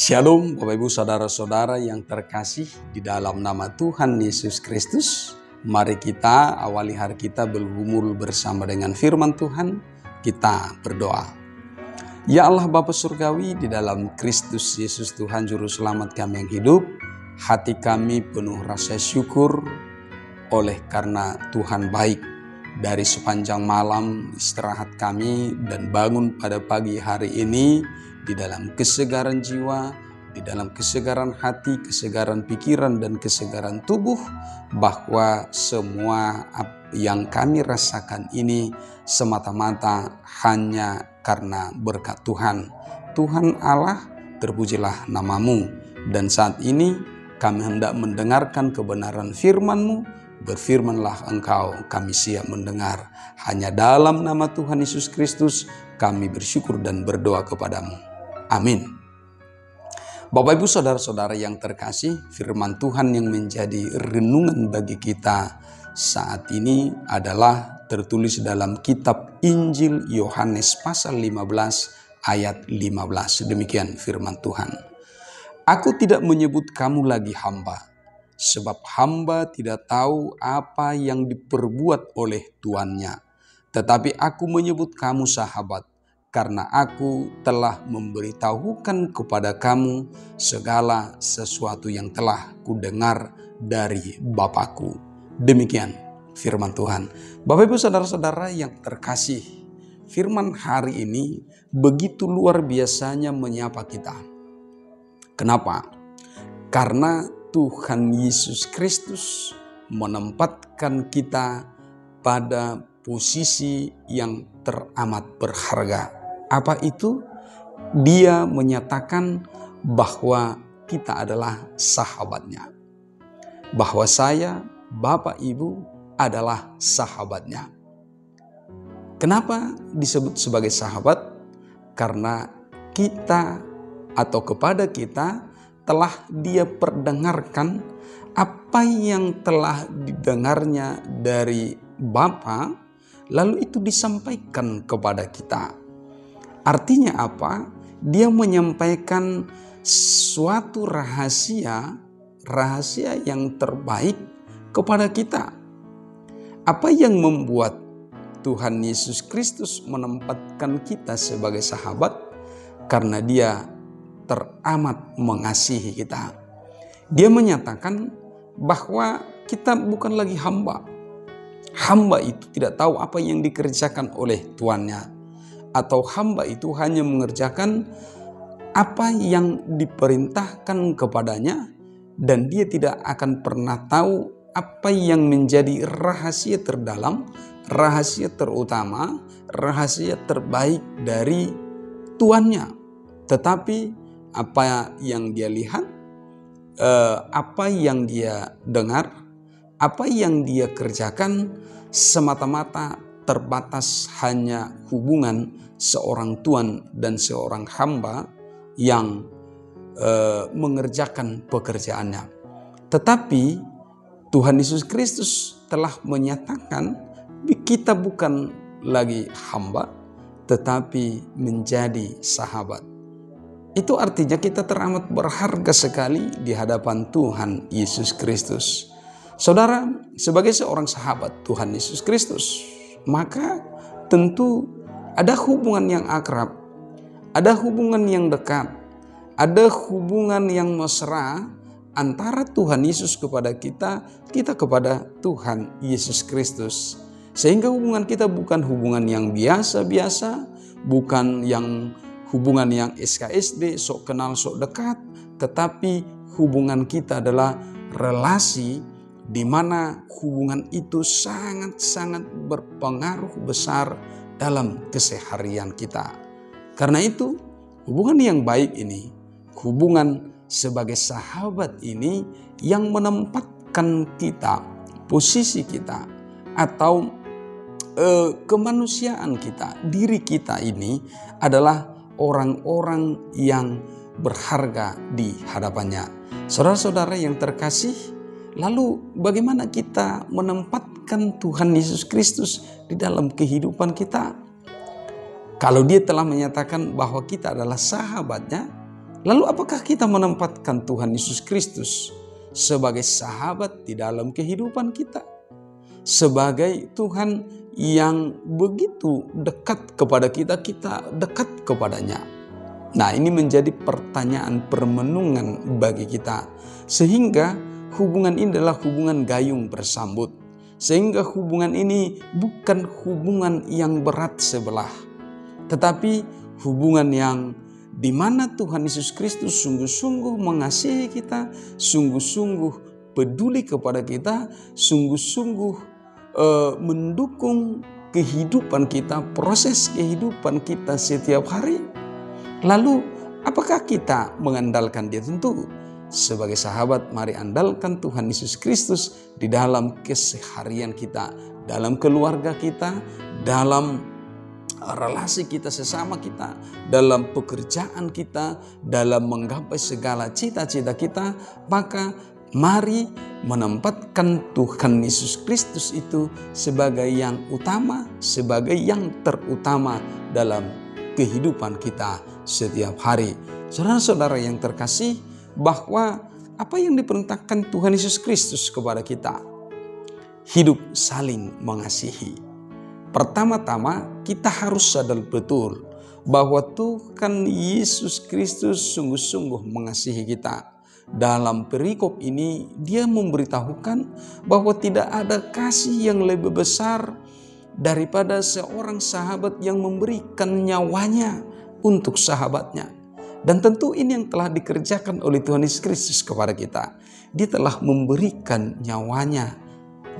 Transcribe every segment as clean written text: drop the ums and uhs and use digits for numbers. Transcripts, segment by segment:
Shalom Bapak Ibu Saudara-saudara yang terkasih di dalam nama Tuhan Yesus Kristus. Mari kita awali hari kita bergumul bersama dengan firman Tuhan. Kita berdoa. Ya Allah Bapa Surgawi, di dalam Kristus Yesus Tuhan Juru Selamat kami yang hidup, hati kami penuh rasa syukur oleh karena Tuhan baik. Dari sepanjang malam istirahat kami dan bangun pada pagi hari ini di dalam kesegaran jiwa, di dalam kesegaran hati, kesegaran pikiran dan kesegaran tubuh, bahwa semua yang kami rasakan ini semata-mata hanya karena berkat Tuhan. Tuhan Allah, terpujilah namamu. Dan saat ini kami hendak mendengarkan kebenaran firman-Mu. Berfirmanlah Engkau, kami siap mendengar. Hanya dalam nama Tuhan Yesus Kristus kami bersyukur dan berdoa kepadamu. Amin. Bapak Ibu Saudara-saudara yang terkasih, firman Tuhan yang menjadi renungan bagi kita saat ini adalah tertulis dalam kitab Injil Yohanes pasal 15 ayat 15. Demikian firman Tuhan. Aku tidak menyebut kamu lagi hamba, sebab hamba tidak tahu apa yang diperbuat oleh tuannya. Tetapi aku menyebut kamu sahabat, karena aku telah memberitahukan kepada kamu segala sesuatu yang telah kudengar dari Bapakku. Demikian firman Tuhan. Bapak Ibu Saudara-saudara yang terkasih, firman hari ini begitu luar biasanya menyapa kita. Kenapa? Karena Tuhan Yesus Kristus menempatkan kita pada posisi yang teramat berharga. Apa itu? Dia menyatakan bahwa kita adalah sahabatnya. Bahwa saya, Bapak Ibu adalah sahabatnya. Kenapa disebut sebagai sahabat? Karena kita atau kepada kita telah dia perdengarkan apa yang telah didengarnya dari Bapa, lalu itu disampaikan kepada kita. Artinya apa? Dia menyampaikan suatu rahasia yang terbaik kepada kita. Apa yang membuat Tuhan Yesus Kristus menempatkan kita sebagai sahabat? Karena dia teramat mengasihi kita. Dia menyatakan bahwa kita bukan lagi hamba. Hamba itu tidak tahu apa yang dikerjakan oleh tuannya. Atau hamba itu hanya mengerjakan apa yang diperintahkan kepadanya. Dan dia tidak akan pernah tahu apa yang menjadi rahasia terdalam, rahasia terutama, rahasia terbaik dari tuannya. Tetapi apa yang dia lihat, apa yang dia dengar, apa yang dia kerjakan semata-mata terbatas hanya hubungan seorang tuan dan seorang hamba yang mengerjakan pekerjaannya. Tetapi Tuhan Yesus Kristus telah menyatakan kita bukan lagi hamba, tetapi menjadi sahabat. Itu artinya kita teramat berharga sekali di hadapan Tuhan Yesus Kristus. Saudara, sebagai seorang sahabat Tuhan Yesus Kristus, maka tentu ada hubungan yang akrab, ada hubungan yang dekat, ada hubungan yang mesra antara Tuhan Yesus kepada kita, kita kepada Tuhan Yesus Kristus. Sehingga hubungan kita bukan hubungan yang biasa-biasa, bukan hubungan yang SKSD, sok kenal sok dekat, tetapi hubungan kita adalah relasi di mana hubungan itu sangat-sangat berpengaruh besar dalam keseharian kita. Karena itu, hubungan yang baik ini, hubungan sebagai sahabat ini yang menempatkan kita, posisi kita, atau kemanusiaan kita, diri kita ini adalah orang-orang yang berharga di hadapannya. Saudara-saudara yang terkasih, lalu bagaimana kita menempatkan Tuhan Yesus Kristus di dalam kehidupan kita? Kalau dia telah menyatakan bahwa kita adalah sahabatnya, Lalu apakah kita menempatkan Tuhan Yesus Kristus sebagai sahabat di dalam kehidupan kita? Sebagai Tuhan yang begitu dekat kepada kita, kita dekat kepadanya. Nah, ini menjadi pertanyaan permenungan bagi kita. Sehingga hubungan ini adalah hubungan gayung bersambut. Sehingga hubungan ini bukan hubungan yang berat sebelah, tetapi hubungan yang di mana Tuhan Yesus Kristus sungguh-sungguh mengasihi kita, sungguh-sungguh peduli kepada kita, sungguh-sungguh mendukung kehidupan kita, proses kehidupan kita setiap hari. Lalu apakah kita mengandalkan Dia? Tentu sebagai sahabat, mari andalkan Tuhan Yesus Kristus di dalam keseharian kita, dalam keluarga kita, dalam relasi kita sesama kita, dalam pekerjaan kita, dalam menggapai segala cita-cita kita. Maka mari menempatkan Tuhan Yesus Kristus itu sebagai yang utama, sebagai yang terutama dalam kehidupan kita setiap hari. Saudara-saudara yang terkasih, bahwa apa yang diperintahkan Tuhan Yesus Kristus kepada kita? Hidup saling mengasihi. Pertama-tama kita harus sadar betul bahwa Tuhan Yesus Kristus sungguh-sungguh mengasihi kita. Dalam perikop ini Dia memberitahukan bahwa tidak ada kasih yang lebih besar daripada seorang sahabat yang memberikan nyawanya untuk sahabatnya. Dan tentu ini yang telah dikerjakan oleh Tuhan Yesus Kristus kepada kita. Dia telah memberikan nyawanya,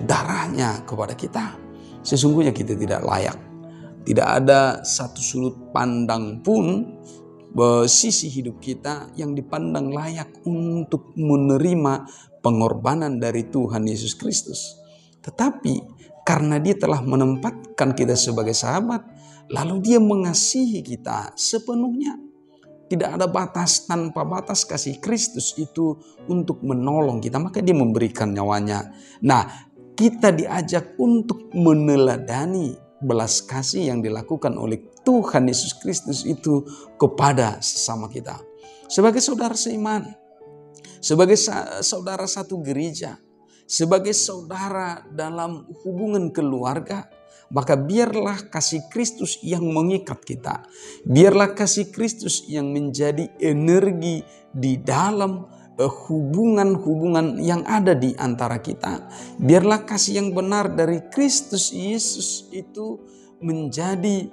darahnya kepada kita. Sesungguhnya kita tidak layak. Tidak ada satu sudut pandang pun sisi hidup kita yang dipandang layak untuk menerima pengorbanan dari Tuhan Yesus Kristus. Tetapi karena Dia telah menempatkan kita sebagai sahabat, lalu Dia mengasihi kita sepenuhnya. Tidak ada batas, tanpa batas kasih Kristus itu untuk menolong kita, maka Dia memberikan nyawanya. Nah, kita diajak untuk meneladani belas kasih yang dilakukan oleh Tuhan Yesus Kristus itu kepada sesama kita. Sebagai saudara seiman, sebagai saudara satu gereja, sebagai saudara dalam hubungan keluarga, maka biarlah kasih Kristus yang mengikat kita. Biarlah kasih Kristus yang menjadi energi di dalam hubungan-hubungan yang ada di antara kita. Biarlah kasih yang benar dari Kristus Yesus itu menjadi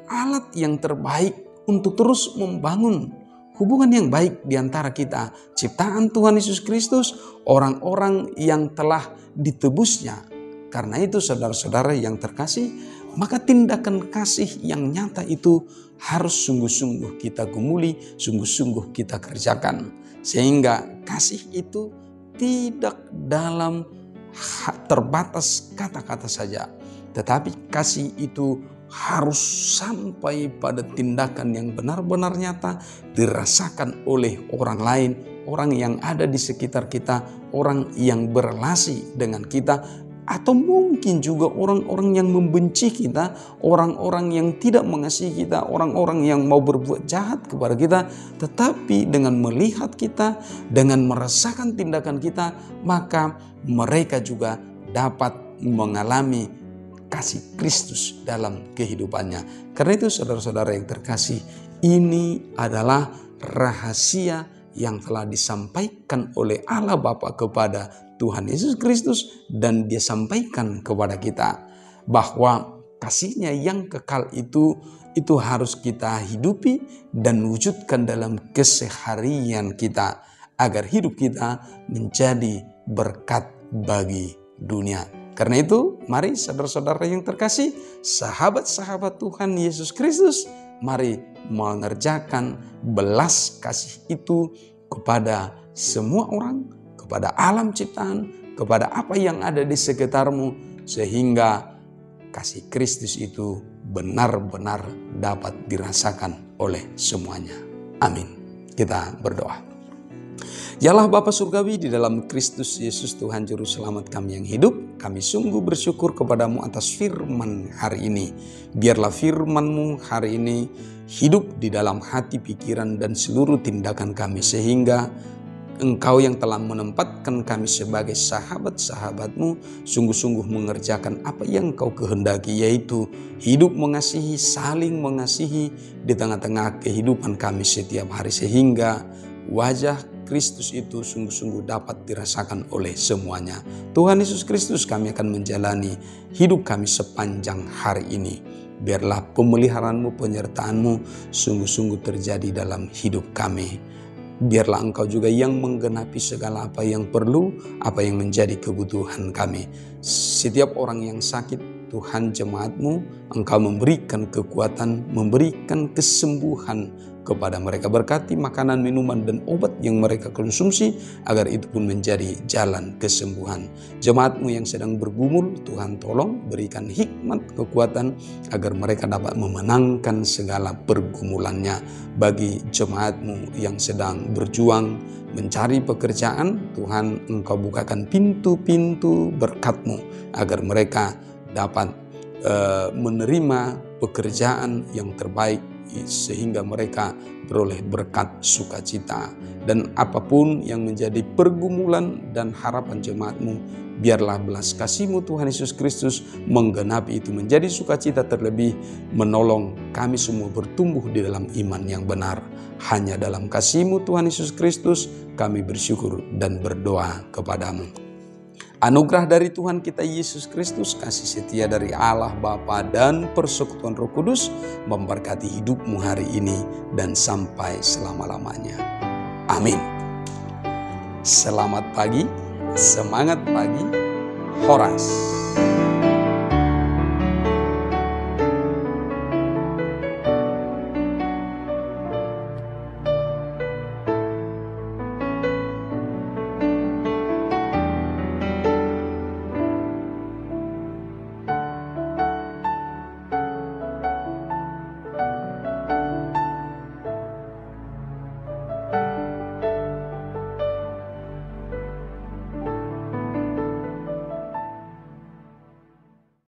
alat yang terbaik untuk terus membangun hubungan yang baik di antara kita, ciptaan Tuhan Yesus Kristus, orang-orang yang telah ditebusnya. Karena itu saudara-saudara yang terkasih, maka tindakan kasih yang nyata itu harus sungguh-sungguh kita gumuli, sungguh-sungguh kita kerjakan. Sehingga kasih itu tidak dalam terbatas kata-kata saja, tetapi kasih itu harus sampai pada tindakan yang benar-benar nyata, dirasakan oleh orang lain, orang yang ada di sekitar kita, orang yang berelasi dengan kita, atau mungkin juga orang-orang yang membenci kita, orang-orang yang tidak mengasihi kita, orang-orang yang mau berbuat jahat kepada kita. Tetapi dengan melihat kita, dengan merasakan tindakan kita, maka mereka juga dapat mengalami kasih Kristus dalam kehidupannya. Karena itu saudara-saudara yang terkasih, ini adalah rahasia yang telah disampaikan oleh Allah Bapa kepada Tuhan Yesus Kristus, dan Dia sampaikan kepada kita bahwa kasih-Nya yang kekal itu harus kita hidupi dan wujudkan dalam keseharian kita agar hidup kita menjadi berkat bagi dunia. Karena itu mari saudara-saudara yang terkasih, sahabat-sahabat Tuhan Yesus Kristus, mari mengerjakan belas kasih itu kepada semua orang, kepada alam ciptaan, kepada apa yang ada di sekitarmu, sehingga kasih Kristus itu benar-benar dapat dirasakan oleh semuanya. Amin. Kita berdoa. Ya Allah Bapa Surgawi, di dalam Kristus Yesus Tuhan Juru Selamat kami yang hidup, kami sungguh bersyukur kepadamu atas firman hari ini. Biarlah firman-Mu hari ini hidup di dalam hati, pikiran, dan seluruh tindakan kami, sehingga Engkau yang telah menempatkan kami sebagai sahabat-sahabat-Mu sungguh-sungguh mengerjakan apa yang Engkau kehendaki, yaitu hidup mengasihi, saling mengasihi di tengah-tengah kehidupan kami setiap hari, sehingga wajah Kristus itu sungguh-sungguh dapat dirasakan oleh semuanya. Tuhan Yesus Kristus, kami akan menjalani hidup kami sepanjang hari ini. Biarlah pemeliharaan-Mu, penyertaan-Mu sungguh-sungguh terjadi dalam hidup kami. Biarlah Engkau juga yang menggenapi segala apa yang perlu, apa yang menjadi kebutuhan kami. Setiap orang yang sakit, Tuhan, jemaat-Mu, Engkau memberikan kekuatan, memberikan kesembuhan kepada mereka. Berkati makanan, minuman, dan obat yang mereka konsumsi, agar itu pun menjadi jalan kesembuhan. Jemaat-Mu yang sedang bergumul, Tuhan tolong berikan hikmat, kekuatan, agar mereka dapat memenangkan segala pergumulannya. Bagi jemaat-Mu yang sedang berjuang mencari pekerjaan, Tuhan, Engkau bukakan pintu-pintu berkat-Mu, agar mereka dapat menerima pekerjaan yang terbaik, sehingga mereka beroleh berkat sukacita. Dan apapun yang menjadi pergumulan dan harapan jemaat-Mu, biarlah belas kasih-Mu Tuhan Yesus Kristus menggenapi itu menjadi sukacita, terlebih menolong kami semua bertumbuh di dalam iman yang benar. Hanya dalam kasih-Mu Tuhan Yesus Kristus kami bersyukur dan berdoa kepadamu. Anugerah dari Tuhan kita Yesus Kristus, kasih setia dari Allah Bapa, dan persekutuan Roh Kudus memberkati hidupmu hari ini dan sampai selama-lamanya. Amin. Selamat pagi, semangat pagi, Horas.